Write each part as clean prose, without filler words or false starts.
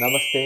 नमस्ते,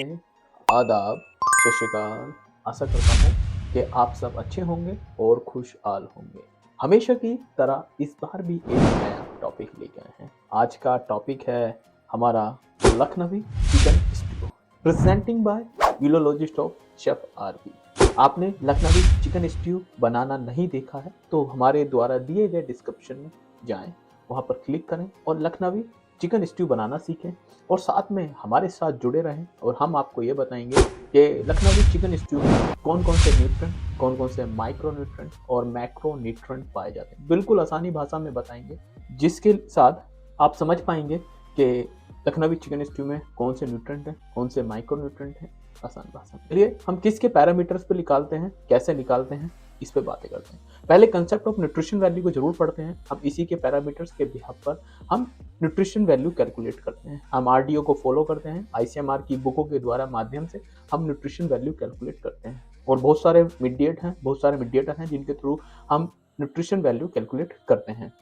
आदाब, सत श्री अकाल। आशा करता हूँ कि आप सब अच्छे होंगे और खुशहाल होंगे। हमेशा की तरह इस बार भी एक नया टॉपिक लेके आए हैं। आज का टॉपिक है हमारा Lucknowi chicken stew, presenting by यूलोलॉजिस्ट ऑफ शेफ आरबी। आपने लखनवी चिकन स्ट्यू बनाना नहीं देखा है तो हमारे द्वारा दिए गए डिस्क्रिप्शन में जाएं, वहां पर क्लिक करें और लखनवी चिकन स्ट्यू बनाना सीखें और साथ में हमारे साथ जुड़े रहें और हम आपको ये बताएंगे कि लखनवी चिकन स्ट्यू में कौन कौन से न्यूट्रेंट, कौन कौन से माइक्रो न्यूट्रेंट और मैक्रो न्यूट्रेंट पाए जाते हैं। बिल्कुल आसानी भाषा में बताएंगे जिसके साथ आप समझ पाएंगे कि लखनवी चिकन स्ट्यू में कौन से न्यूट्रेंट हैं, कौन से माइक्रो न्यूट्रेंट हैं। आसान भाषा में चलिए हम किसके पैरामीटर्स पे निकालते हैं, कैसे निकालते हैं, इस पे बातें करते हैं। पहले कंसेप्ट ऑफ न्यूट्रिशन वैल्यू को जरूर पढ़ते हैं। हम इसी के पैरामीटर्स के बिहाफ पर हम न्यूट्रिशन वैल्यू कैलकुलेट करते हैं। हम आरडीओ को फॉलो करते हैं, आईसीएमआर की बुकों के द्वारा माध्यम से हम न्यूट्रिशन वैल्यू कैलकुलेट करते हैं और बहुत सारे मीडिएटर हैं जिनके थ्रू हम न्यूट्रिशन वैल्यू कैलकुलेट करते हैं।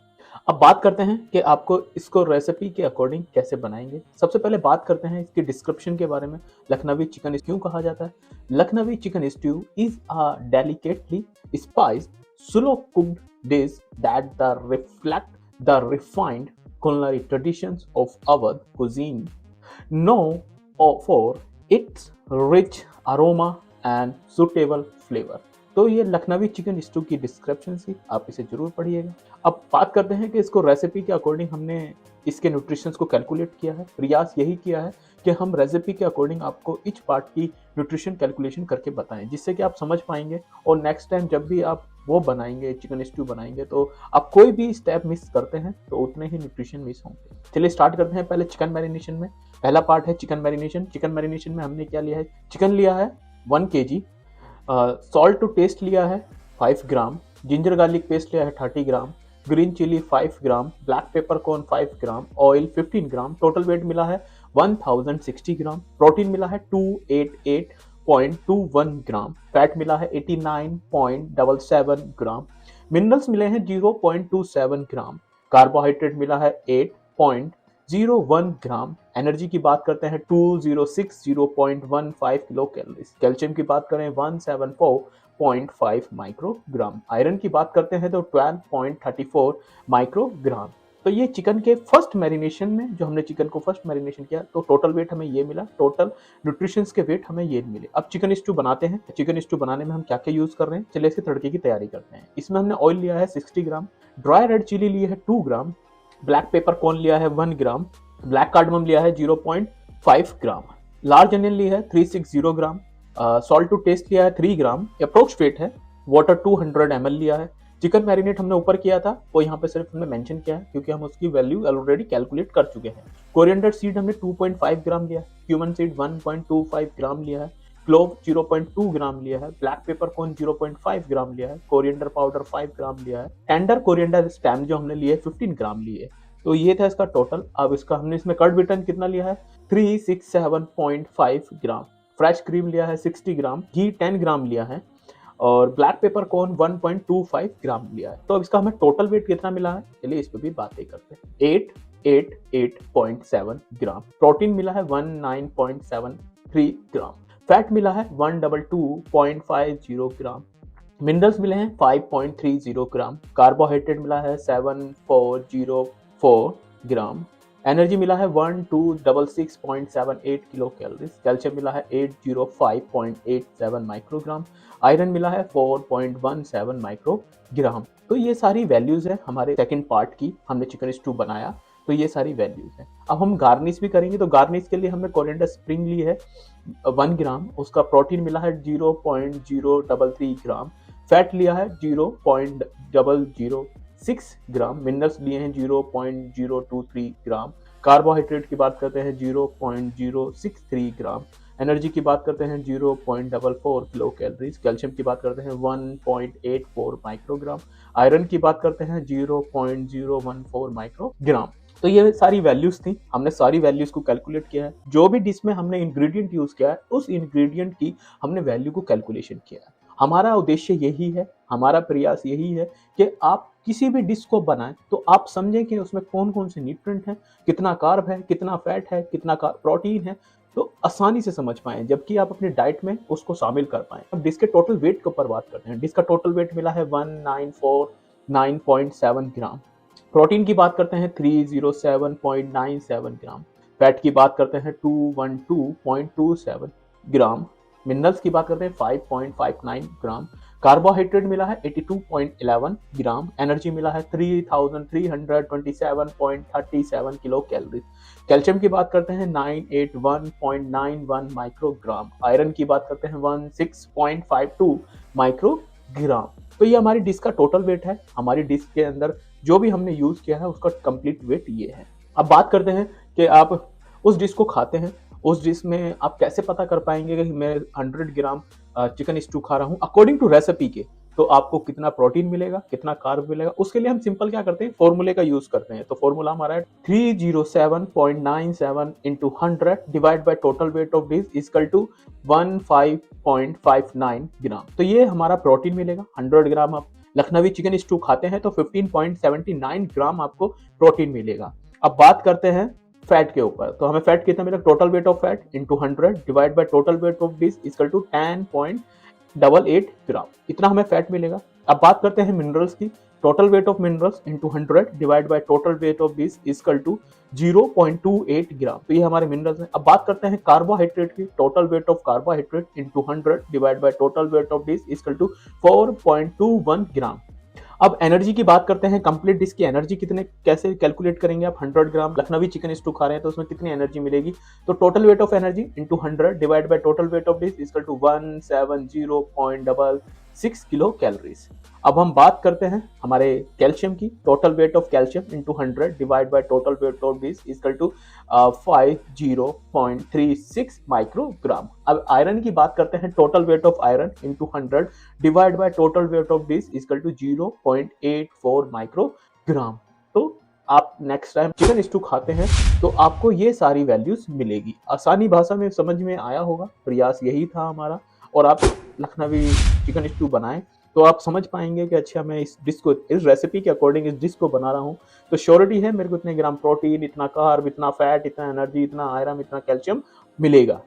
अब बात करते हैं कि आपको इसको रेसिपी के अकॉर्डिंग कैसे बनाएंगे। सबसे पहले बात करते हैं इसके डिस्क्रिप्शन के बारे में। लखनवी चिकन स्ट्यू कहा जाता है। Lucknowi chicken stew is a delicately spiced slow cooked dish that the reflect the refined culinary traditions of Awadh cuisine, known for its rich aroma and suitable flavor। तो ये लखनवी चिकन स्टू की description थी, आप इसे जरूर पढ़िएगा। अब बात करते हैं कि इसको रेसिपी के अकॉर्डिंग हमने इसके न्यूट्रिशंस को कैलकुलेट किया है। प्रयास यही किया है कि हम रेसिपी के अकॉर्डिंग आपको इच पार्ट की न्यूट्रिशन कैलकुलेशन करके बताएं, जिससे कि आप समझ पाएंगे और नेक्स्ट टाइम जब भी आप वो बनाएंगे, चिकन स्ट्यू बनाएंगे, तो आप कोई भी स्टेप मिस करते हैं तो उतने ही न्यूट्रिशन मिस होंगे। चलिए स्टार्ट करते हैं पहले चिकन मैरिनेशन में। पहला पार्ट है चिकन मैरिनेशन। चिकन मैरिनेशन में हमने क्या लिया है, चिकन लिया है 1 kg, सॉल्ट टू टेस्ट लिया है 5 ग्राम, जिंजर गार्लिक पेस्ट लिया है 30 ग्राम, ग्रीन चिली 5 ग्राम, ब्लैक पेपर कॉर्न 5 ग्राम, ऑयल 15 ग्राम। टोटल वेट मिला है 1060 ग्राम। प्रोटीन मिला है 288.21 ग्राम। फैट मिला है 89.77 ग्राम। मिनरल्स मिले हैं 0.27 ग्राम। कार्बोहाइड्रेट मिला है 8.01 ग्राम। एनर्जी की बात करते हैं 2060.15 किलो कैलोरीज। कैल्शियम की बात करें 174.5 माइक्रोग्राम। आयरन की बात करते हैं तो 12.34 माइक्रोग्राम। तो ये चिकन के फर्स्ट मैरिनेशन में, जो हमने चिकन को फर्स्ट मैरिनेशन किया तो टोटल वेट हमें ये मिला, टोटल न्यूट्रिशंस के वेट हमें ये मिले। अब चिकन स्ट्यू बनाते हैं। चिकन स्ट्यू बनाने में हम क्या क्या यूज कर रहे हैं, चलिए इसके तड़के की तैयारी करते हैं। इसमें हमने ऑयल लिया है 60 ग्राम, ड्राई रेड चिली लिए है 2 ग्राम, ब्लैक पेपर कॉर्न लिया है 1 ग्राम, ब्लैक कार्डमम लिया है 0.5 ग्राम, लार्ज अनियन लिया है 360 ग्राम, सॉल्ट टू टेस्ट लिया है 3 ग्राम, अप्रोक्स वेट है, वाटर 200 ml लिया है। चिकन मैरिनेट हमने ऊपर किया था वो यहाँ पे सिर्फ हमने मेंशन किया है क्योंकि हम उसकी वैल्यू ऑलरेडी कैलकुलेट कर चुके हैं। कोरिएंडर सीड हमने 2.5 ग्राम लिया है, क्यूमन सीड 1.25 ग्राम लिया है, क्लोव 0.2 ग्राम लिया है, ब्लैक पेपर कॉर्न 0.5 ग्राम लिया है, कोरिएंडर पाउडर 5 ग्राम लिया है, टेंडर कोरिएंडर स्टेम जो हमने लिए 15 ग्राम लिए। तो ये था इसका टोटल। अब इसका हमने इसमें कर्ड बिटन कितना लिया है 367.5 ग्राम, फ्रेश क्रीम लिया है 60 ग्राम, घी 10 ग्राम लिया है और ब्लैक पेपर कॉर्न 1.25 ग्राम लिया है। तो अब इसका हमें टोटल वेट कितना मिला है, चलिए इस पे भी बातें करते हैं। 888.7 ग्राम। प्रोटीन मिला है 19.73 ग्राम। फैट मिला है 122.50 ग्राम। मिनरल्स मिले हैं 5.30 ग्राम। कार्बोहाइड्रेट मिला है 7404 ग्राम। एनर्जी मिला है 1266.78 किलो कैलोरीज। कैल्शियम मिला है 805.87 माइक्रोग्राम। आयरन मिला है 4.17 माइक्रोग्राम। तो ये सारी वैल्यूज है हमारे सेकंड पार्ट की, हमने चिकन स्टू बनाया तो ये सारी वैल्यूज है। अब हम गार्निश भी करेंगे तो गार्निश के लिए हमने कोरिएंडर स्प्रिंग ली है 1 ग्राम, उसका प्रोटीन मिला है 0.033 ग्राम, फैट लिया है 0.006 ग्राम, मिनरल्स लिए हैं 0.023 ग्राम, कार्बोहाइड्रेट की बात करते हैं 0.063 ग्राम, एनर्जी की बात करते हैं 0.44 किलो कैलोरीज, कैल्शियम की बात करते हैं 1.84 माइक्रोग्राम, आयरन की बात करते हैं 0.014 माइक्रोग्राम। तो ये सारी वैल्यूज थी, हमने सारी वैल्यूज को कैलकुलेट किया है। जो भी डिश में हमने इंग्रेडिएंट यूज किया है उस इंग्रेडिएंट की हमने वैल्यू को कैलकुलेशन किया है। हमारा उद्देश्य यही है, हमारा प्रयास यही है कि आप किसी भी डिश को बनाएं तो आप समझें कि उसमें कौन कौन से न्यूट्रिएंट हैं, कितना कार्ब है, कितना फैट है, कितना प्रोटीन है, तो आसानी से समझ पाएँ, जबकि आप अपनी डाइट में उसको शामिल कर पाएँ। अब डिश के टोटल वेट के ऊपर बात करते हैं। डिश का टोटल वेट मिला है 1949.7 ग्राम। प्रोटीन की बात करते हैं 307.97 ग्राम। फैट की बात करते हैं 212.27 ग्राम। मिनरल्स की बात करते हैं 5.59 ग्राम। कार्बोहाइड्रेट मिला है 82.11 ग्राम। एनर्जी मिला है 3327.37 किलो कैलोरी। कैल्शियम की बात करते हैं 981.91 माइक्रोग्राम। आयरन की बात करते हैं 16.52 माइक्रोग्राम। तो ये हमारी डिश का टोटल वेट है। हमारी डिश के अंदर जो भी हमने यूज किया है उसका कंप्लीट वेट ये है। अब बात करते हैं कि आप उस डिश को खाते हैं, उस डिश में आप कैसे पता कर पाएंगे कि मैं 100 ग्राम चिकन स्टू खा रहा हूँ अकॉर्डिंग टू रेसिपी के। तो आपको कितना प्रोटीन मिलेगा, कितना कार्ब मिलेगा, उसके लिए हम सिंपल क्या करते हैं, फॉर्मूले का यूज करते हैं। तो फॉर्मूला हमारा है 307.97 into 100 divide by total weight of dish equal to 15.59 gram. तो ये हमारा प्रोटीन मिलेगा। 100 ग्राम आप लखनवी चिकन स्टू खाते हैं तो 15.79 ग्राम आपको प्रोटीन मिलेगा। अब बात करते हैं फैट के ऊपर। तो हमें फैट कितना मिलेगा, total weight of fat into 100 divide by total weight of dish equal to 10.88 gram. इतना हमें फैट मिलेगा। अब बात करते हैं मिनरल्स की। Total weight of minerals into 100 divide by total weight of dish equal to 0.28 gram. तो ये हमारे मिनरल्स हैं। अब बात करते हैं कार्बोहाइड्रेट की। Total weight of carbohydrate into 100 divide by total weight of dish equal to 4.21 gram. अब एनर्जी की बात करते हैं। कंप्लीट डिश की एनर्जी कितने कैसे कैलकुलेट करेंगे आप। 100 ग्राम लखनवी चिकन स्टू खा रहे हैं तो उसमें कितनी एनर्जी मिलेगी। तो total weight of energy into 100 divide by total weight of dish equal to 170.66 kilo calories. अब हम बात करते हैं हमारे कैल्शियम की। Total weight of calcium into 100 divide by total weight of dish equal to 50.36 microgram. अब आयरन की बात करते हैं। Total weight of iron into 100 divide by total weight of dish equal to 0.84 microgram. तो आप नेक्स्ट टाइम चिकन स्टू खाते हैं तो आपको ये सारी वैल्यूज मिलेगी। आसानी भाषा में समझ में आया होगा। प्रयास यही था हमारा। और आप लखनवी चिकन स्टू बनाएं तो आप समझ पाएंगे कि अच्छा मैं इस डिश को, इस रेसिपी के अकॉर्डिंग इस डिश को बना रहा हूँ तो श्योरिटी है मेरे को इतने ग्राम प्रोटीन, इतना कार्ब, इतना फैट, इतना एनर्जी, इतना आयरन, इतना कैल्शियम मिलेगा।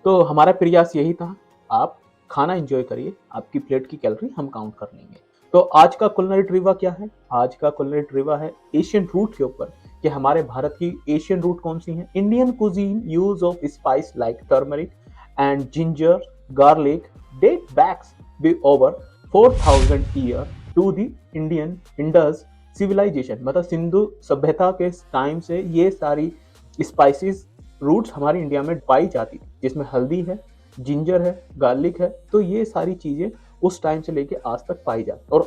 तो हमारा प्रयास यही था। आप खाना एंजॉय करिए, आपकी प्लेट की कैलोरी हम काउंट कर लेंगे। तो आज का कुलिनरी ट्रिविया क्या है। आज का कुलिनरी ट्रिविया है एशियन रूट के ऊपर कि हमारे भारत की एशियन रूट कौन सी है। Indian cuisine use of spice like turmeric and ginger garlic date backs be over 4000 year to the Indian Indus civilization. मतलब सिंधु सभ्यता के टाइम से ये सारी स्पाइसेस रूट्स हमारी इंडिया में पाई जाती थी, जिसमें हल्दी है, जिंजर है, गार्लिक है। तो ये सारी चीजें उस टाइम से लेके आज तक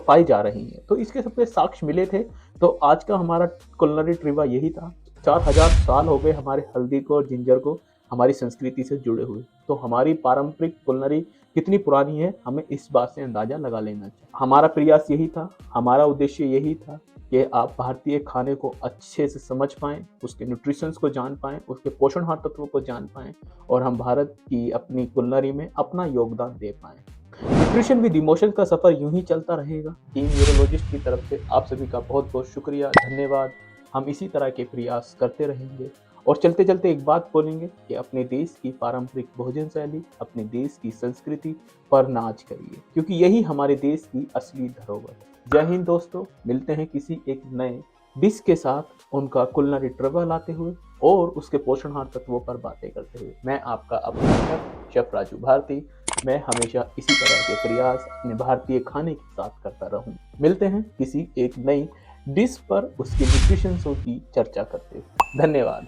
पाई जा रही हैं। तो इसके सबके साक्ष्य मिले थे। तो आज का हमारा कुलिनरी ट्रिविया यही था। 4000 साल हो गए हमारे हल्दी को और जिंजर को हमारी संस्कृति से जुड़े हुए। तो हमारी पारंपरिक कुलिनरी कितनी पुरानी है हमें इस बात से अंदाजा लगा लेना चाहिए। हमारा प्रयास यही था, हमारा उद्देश्य यही था कि आप भारतीय खाने को अच्छे से समझ पाएं, उसके न्यूट्रिशंस को जान पाएं, उसके पोषणहार तत्वों को जान पाएं और हम भारत की अपनी कुलिनरी में अपना योगदान दे पाएं। न्यूट्रिशन विद इमोशन का सफर यूं ही चलता रहेगा। टीम यूरोलॉजिस्ट की तरफ से आप सभी का बहुत बहुत शुक्रिया, धन्यवाद। हम इसी तरह के प्रयास करते रहेंगे और चलते चलते एक बात बोलेंगे कि अपने देश की पारंपरिक भोजन शैली, अपने देश की संस्कृति पर नाच करिए, क्योंकि यही हमारे देश की असली धरोहर है। जय हिंद दोस्तों, मिलते हैं किसी एक नए डिश के साथ, उनका कुलिनरी ट्रिविया लाते हुए और उसके पोषणहार तत्वों पर बातें करते हुए। मैं आपका अपना शेफ राजू भारती। मैं हमेशा इसी तरह के प्रयास अपने भारतीय खाने के साथ करता रहूं। मिलते हैं किसी एक नई डिश पर उसके न्यूट्रिशंस की चर्चा करते हुए। धन्यवाद।